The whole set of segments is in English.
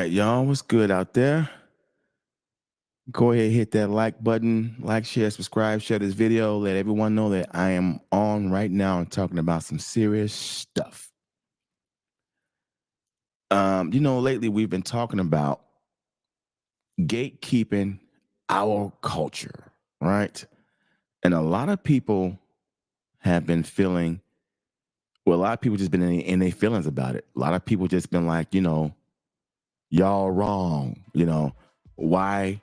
right, y'all. What's good out there? Go ahead, hit that like button, like, share, subscribe, share this video. Let everyone know that I am on right now and talking about some serious stuff. Lately we've been talking about gatekeeping our culture, right? And a lot of people have been feeling, well, a lot of people just been in their feelings about it. A lot of people just been like, y'all wrong. Why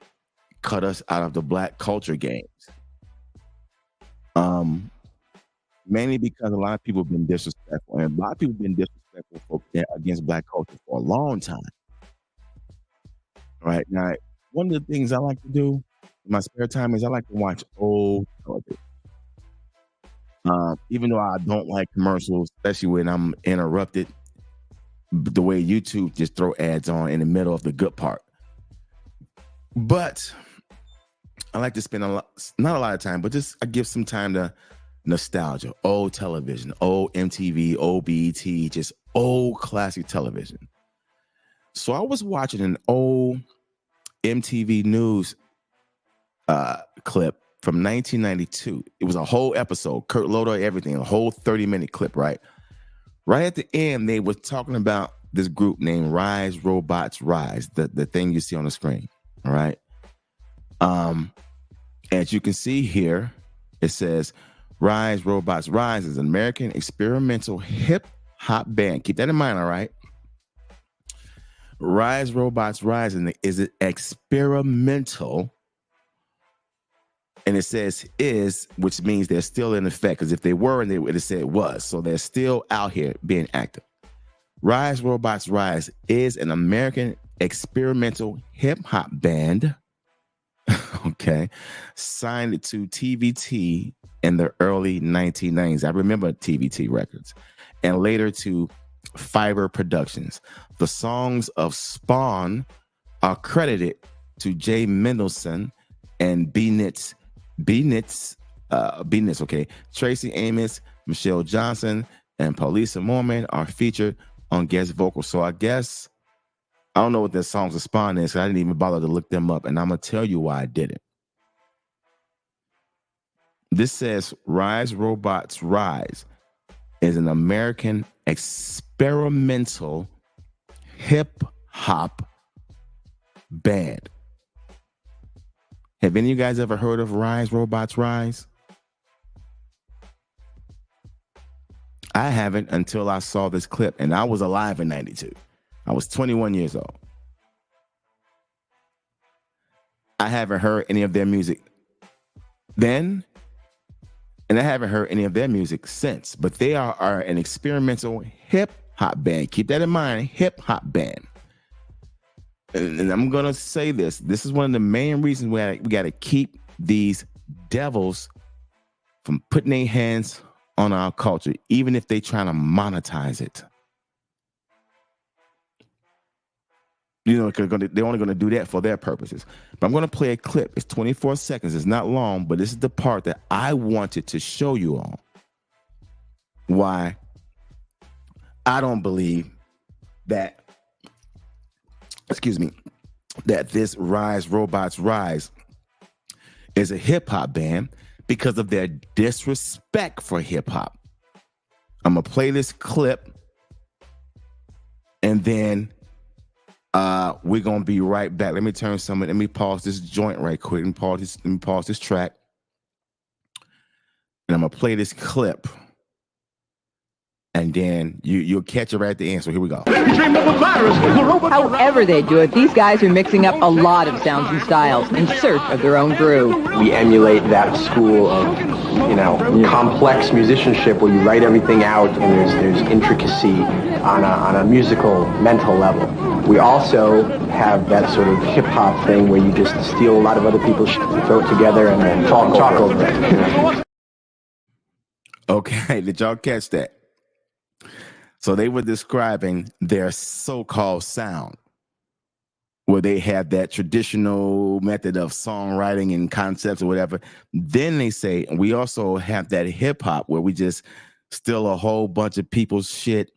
cut us out of the black culture games? Um, Mainly because a lot of people have been disrespectful, and a lot of people have been disrespectful against black culture for a long time. Right now, one of the things I like to do in my spare time is I like to watch old television. Even though I don't like commercials, especially when I'm interrupted, the way YouTube just throw ads on in the middle of the good part. But I like to spend not a lot of time, but just I give some time to nostalgia, old television, old MTV, old BET, just old classic television. So I was watching an old MTV News clip from 1992. It was a whole episode, Kurt Loder, everything, a whole 30-minute clip, right? Right at the end, they were talking about this group named Rise Robots Rise, the thing you see on the screen, all right? As you can see here, it says Rise Robots Rise is an American experimental hip hop band. Keep that in mind, all right? Rise Robots Rise is it experimental, and it says is, which means they're still in effect, because if they were, and they would have said was, so they're still out here being active. Rise Robots Rise is an American experimental hip hop band, okay, signed to TVT in the early 1990s. I remember TVT Records, and later to Fiverr Productions. The songs of Spawn are credited to Jay Mendelson and B-Nitz, okay. Tracy Amos, Michelle Johnson, and Paulissa Mormon are featured on guest vocals. So I guess, I don't know what the songs of Spawn is, because I didn't even bother to look them up, and I'm going to tell you why I didn't. This says Rise Robots Rise is an American experimental hip hop band. Have any of you guys ever heard of Rise Robots Rise? I haven't until I saw this clip, and I was alive in 92. I was 21 years old. I haven't heard any of their music then, and I haven't heard any of their music since, but they are an experimental hip hop band. Keep that in mind, hip hop band. And I'm going to say this. This is one of the main reasons we got to keep these devils from putting their hands on our culture, even if they trying to monetize it. They're only going to do that for their purposes. But I'm going to play a clip. It's 24 seconds. It's not long, but this is the part that I wanted to show you all why I don't believe that, that this Rise Robots Rise is a hip hop band, because of their disrespect for hip hop. I'm going to play this clip, and then we're gonna be right back. Let me pause this joint right quick and let me pause this track, and I'm gonna play this clip, and then you'll catch it right at the end. So here we go. However they do it, these guys are mixing up a lot of sounds and styles in search of their own groove. We emulate that school of, complex musicianship where you write everything out and there's intricacy on a musical, mental level. We also have that sort of hip-hop thing where you just steal a lot of other people's shit and throw it together and then talk over it. Okay, did y'all catch that? So they were describing their so-called sound, where they have that traditional method of songwriting and concepts or whatever. Then they say, and we also have that hip-hop where we just steal a whole bunch of people's shit,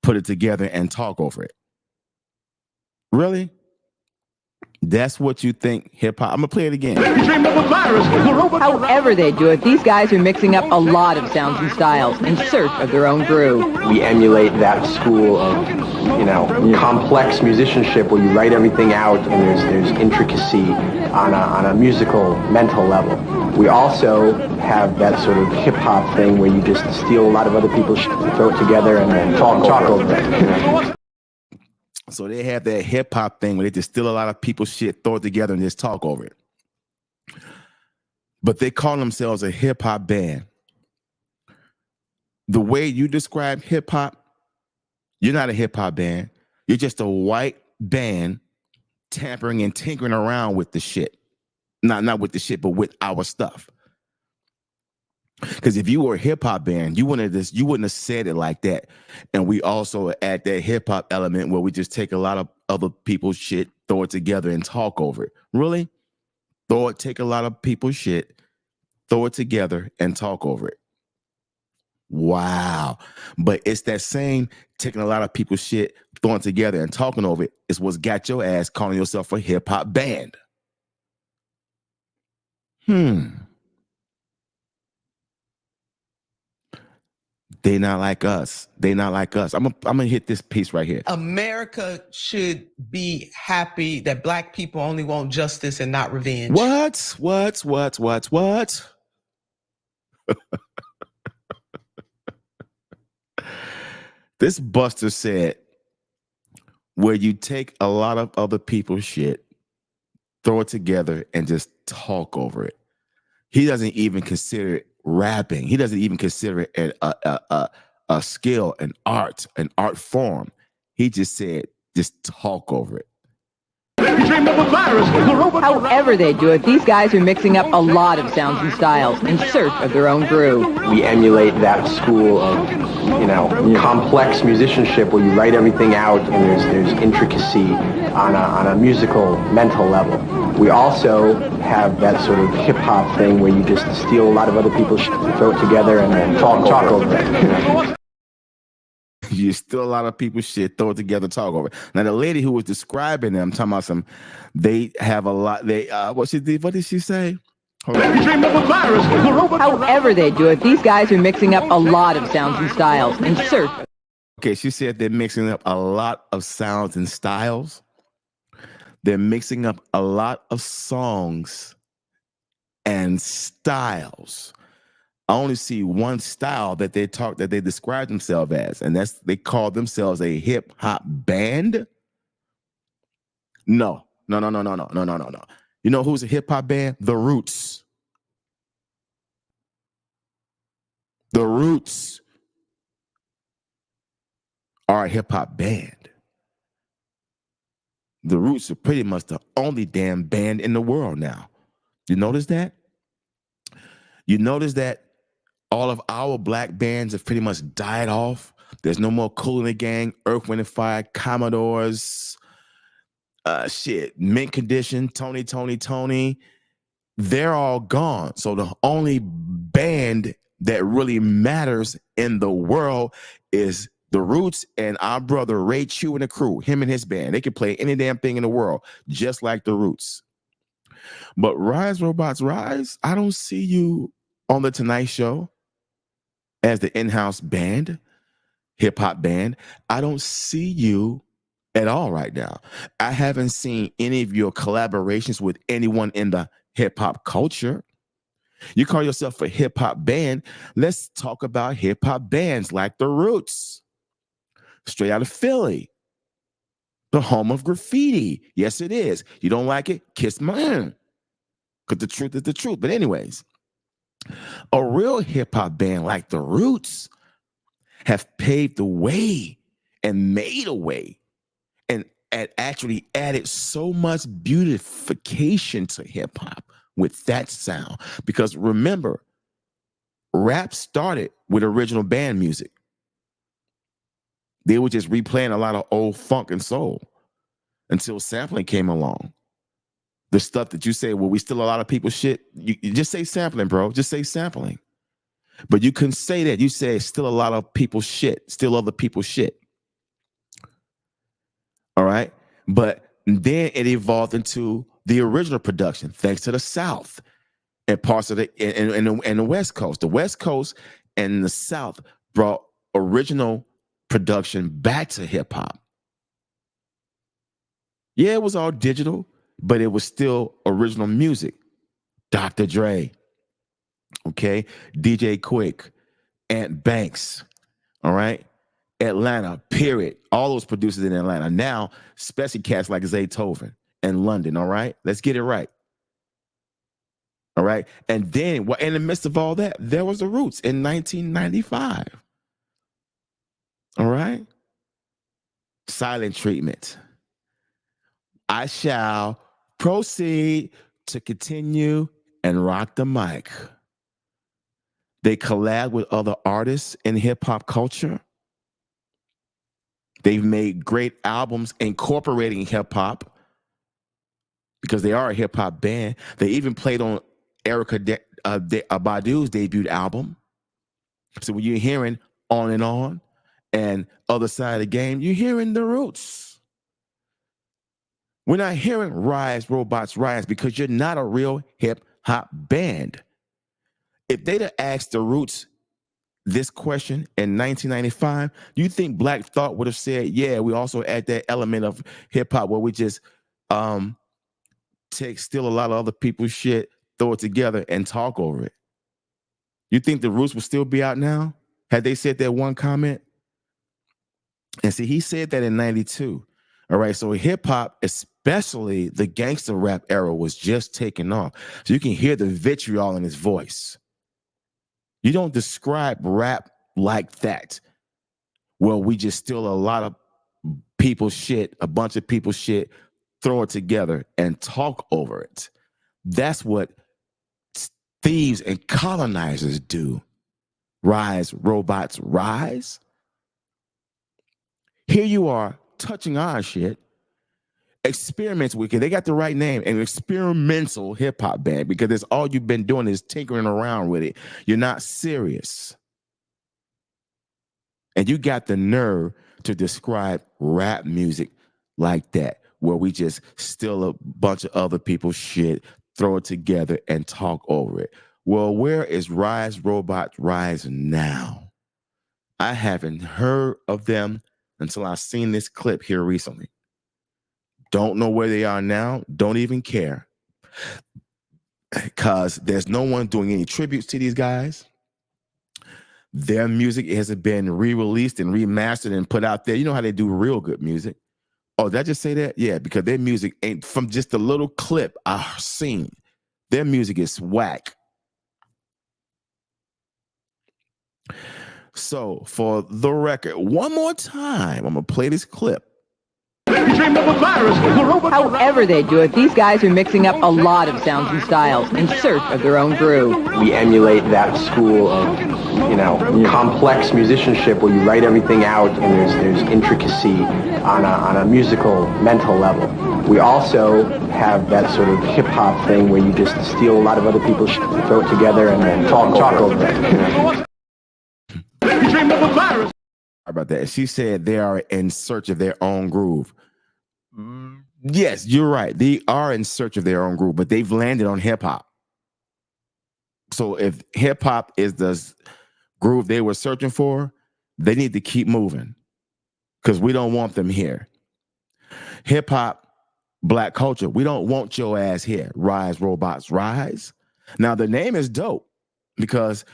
put it together, and talk over it. Really? That's what you think hip hop? I'm gonna play it again. However they do it, these guys are mixing up a lot of sounds and styles in search of their own groove. We emulate that school of, complex musicianship where you write everything out and there's intricacy on a musical, mental level. We also have that sort of hip-hop thing where you just steal a lot of other people's shit, throw it together, and then talk over it. So they have that hip hop thing where they just steal a lot of people's shit, throw it together, and just talk over it. But they call themselves a hip hop band. The way you describe hip hop, you're not a hip hop band. You're just a white band tampering and tinkering around with the shit. Not with the shit, but with our stuff. Because if you were a hip hop band, you wouldn't have said it like that. And we also add that hip hop element where we just take a lot of other people's shit, throw it together, and talk over it. Really? Take a lot of people's shit, throw it together, and talk over it. Wow. But it's that same taking a lot of people's shit, throwing it together, and talking over it is what's got your ass calling yourself a hip hop band. They not like us. They not like us. I'm gonna hit this piece right here. America should be happy that Black people only want justice and not revenge. What? This Buster said, where you take a lot of other people's shit, throw it together, and just talk over it. He doesn't even consider it rapping. He doesn't even consider it a skill, an art form. He just said, just talk over it. However they do it, these guys are mixing up a lot of sounds and styles in search of their own groove. We emulate that school of, complex musicianship where you write everything out and there's intricacy on a musical, mental level. We also have that sort of hip-hop thing where you just steal a lot of other people's shit, throw it together, and then talk over it. You steal a lot of people's shit, throw it together, talk over it. Now, the lady who was describing them, talking about they have a lot. What did she say? However they do it, these guys are mixing up a lot of sounds and styles in search. Okay, she said they're mixing up a lot of sounds and styles. They're mixing up a lot of songs and styles. I only see one style that they describe themselves as, and they call themselves a hip hop band. No. You know who's a hip hop band? The Roots. The Roots are a hip hop band. The Roots are pretty much the only damn band in the world now. You notice that? You notice that all of our black bands have pretty much died off. There's no more Kool and the Gang, Earth, Wind and Fire, Commodores, Mint Condition, Tony. They're all gone. So the only band that really matters in the world is The Roots and our brother Ray Chew and the crew, him and his band. They can play any damn thing in the world, just like The Roots. But Rise Robots Rise, I don't see you on the Tonight Show as the in-house band, hip-hop band. I don't see you at all right now. I haven't seen any of your collaborations with anyone in the hip-hop culture. You call yourself a hip-hop band. Let's talk about hip-hop bands like The Roots, straight out of Philly, the home of graffiti. Yes, it is. You don't like it? Kiss my hand. Because the truth is the truth. But anyways, a real hip-hop band like The Roots have paved the way and made a way and actually added so much beautification to hip-hop with that sound. Because remember, rap started with original band music. They were just replaying a lot of old funk and soul until sampling came along. The stuff that you say, well, we steal a lot of people's shit. You just say sampling, bro. Just say sampling. But you couldn't say that. You say still a lot of people's shit, still other people's shit. All right. But then it evolved into the original production, thanks to the South and parts of and the West Coast. The West Coast and the South brought original production back to hip hop. Yeah, it was all digital, but it was still original music. Dr. Dre, okay, DJ Quick, Ant Banks, all right, Atlanta, period. All those producers in Atlanta. Now, especially cats like Zaytoven and London, all right? Let's get it right. All right. And then, well, in the midst of all that, there was the Roots in 1995. All right. Silent Treatment. I shall proceed to continue and rock the mic. They collab with other artists in hip hop culture. They've made great albums incorporating hip hop because they are a hip hop band. They even played on Erykah Badu's debut album. So when you're hearing On and Other Side of the Game, you're hearing the Roots. We're not hearing Rise, Robots, Rise because you're not a real hip hop band. If they'd have asked the Roots this question in 1995, you think Black Thought would have said, yeah, we also add that element of hip hop where we just steal a lot of other people's shit, throw it together and talk over it. You think the Roots would still be out now? Had they said that one comment? And see, he said that in 92. All right. So hip hop, especially the gangster rap era, was just taking off. So you can hear the vitriol in his voice. You don't describe rap like that. Well, we just steal a lot of people's shit, a bunch of people's shit, throw it together and talk over it. That's what thieves and colonizers do. Rise, robots, rise. Here you are touching our shit. Experiments Weekend. They got the right name, an experimental hip hop band, because that's all you've been doing is tinkering around with it. You're not serious. And you got the nerve to describe rap music like that, where we just steal a bunch of other people's shit, throw it together, and talk over it. Well, where is Rise, Robots, Rise now? I haven't heard of them until I've seen this clip here recently. Don't know where they are now. Don't even care. Because there's no one doing any tributes to these guys. Their music hasn't been re-released and remastered and put out there. You know how they do real good music. Oh, did I just say that? Yeah, because their music ain't, from just a little clip I've seen, their music is whack. So for the record, one more time, I'm going to play this clip. However they do it, these guys are mixing up a lot of sounds and styles in search of their own groove. We emulate that school of, complex musicianship where you write everything out and there's intricacy on a musical, mental level. We also have that sort of hip-hop thing where you just steal a lot of other people's shit, throw it together, and then talk over it. About that. She said they are in search of their own groove. Yes, you're right. They are in search of their own groove, but they've landed on hip hop. So if hip hop is the groove they were searching for, they need to keep moving because we don't want them here. Hip hop, Black culture, we don't want your ass here. Rise, robots, rise. Now the name is dope because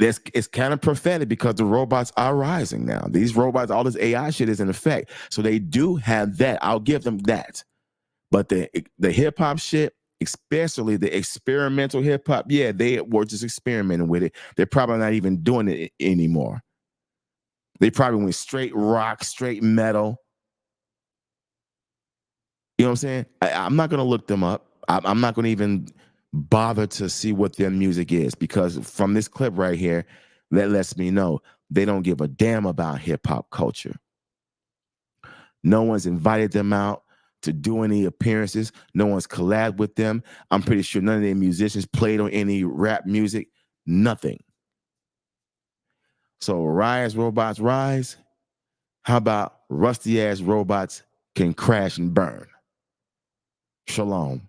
it's kind of prophetic because the robots are rising now. These robots, all this AI shit is in effect. So they do have that. I'll give them that. But the hip hop shit, especially the experimental hip hop, yeah, they were just experimenting with it. They're probably not even doing it anymore. They probably went straight rock, straight metal. You know what I'm saying? I'm not going to look them up. I'm not going to even bother to see what their music is because from this clip right here, that lets me know they don't give a damn about hip hop culture. No one's invited them out to do any appearances. No one's collabed with them. I'm pretty sure none of their musicians played on any rap music. Nothing. So Rise, Robots, Rise. How about rusty ass robots can crash and burn. Shalom.